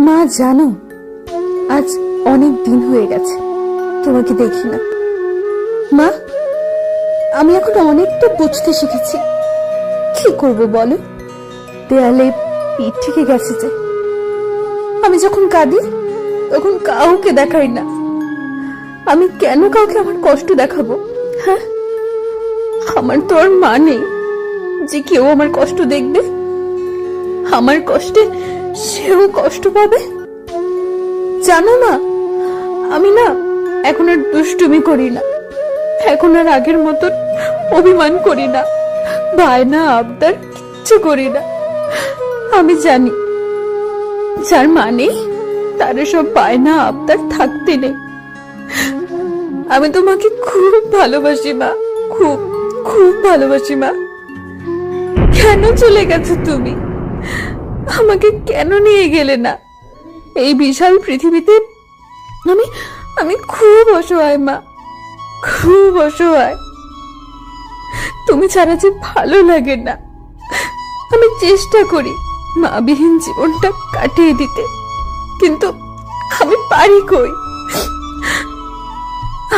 মা জানো, আজ অনেক দিন হয়ে গেছে তোমাকে দেখি না। মা, আমি এখন অনেকটা বুঝতে শিখেছি। কি করব বলো, দেয়ালে পিঠ থেকে গেছে যে। আমি যখন কাঁদি তখন কাউকে দেখাই না। আমি কেন কাউকে আমার কষ্ট দেখাবো? হ্যাঁ, আমার তো আর মা নেই যে কেউ আমার কষ্ট দেখবে। আমার কষ্টে সেও কষ্ট পাবে। জানো না, আমি না এখন আর দুষ্টুমি করি না, এখন আর আগের মতন অভিমান করি না, বায়না আবদার কিচ্ছু করি না। আমি জানি যার মানে তার সব বায়না আবদার থাকতে নেই। আমি তোমাকে খুব ভালোবাসি মা, খুব খুব ভালোবাসি মা। কেন চলে গেছো তুমি? আমাকে কেন নিয়ে গেলে না এই বিশাল পৃথিবীতে? আমি আমি খুব অসহায় মা, খুব অসহায়। তুমি ছাড়া যে ভালো লাগে না। আমি চেষ্টা করি মাবিহীন জীবনটা কাটিয়ে দিতে, কিন্তু আমি পারি কই?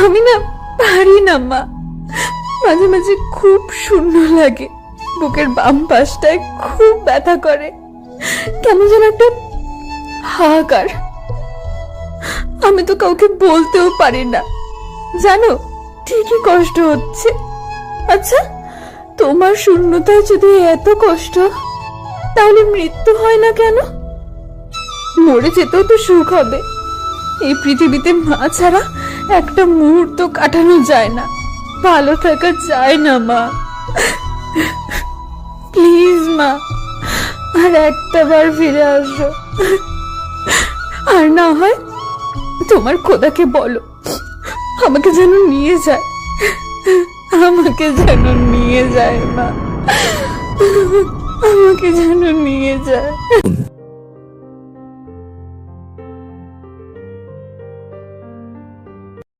আমি না পারি না মা। মাঝে মাঝে খুব শূন্য লাগে, বুকের বাম পাশটায় খুব ব্যথা করে, কেমন যেন একটা হাহাকার। আমি তো কাউকে বলতেও পারি না, জানো ঠিকই কষ্ট হচ্ছে। আচ্ছা, তোমার শূন্যতায় যদি এত কষ্ট, তাহলে মৃত্যু হয় না কেন? মরে যেতেও তো সুখ হবে। এই পৃথিবীতে মা ছাড়া একটা মুহূর্ত কাটানো যায় না, ভালো থাকা যায় না মা। প্লিজ মা, আর একটা বার ফিরে আসো। আর না হয় তোমার খোদাকে বলো আমাকে যেন নিয়ে যায়, আমাকে যেন নিয়ে যায় মা, আমাকে যেন নিয়ে যায়।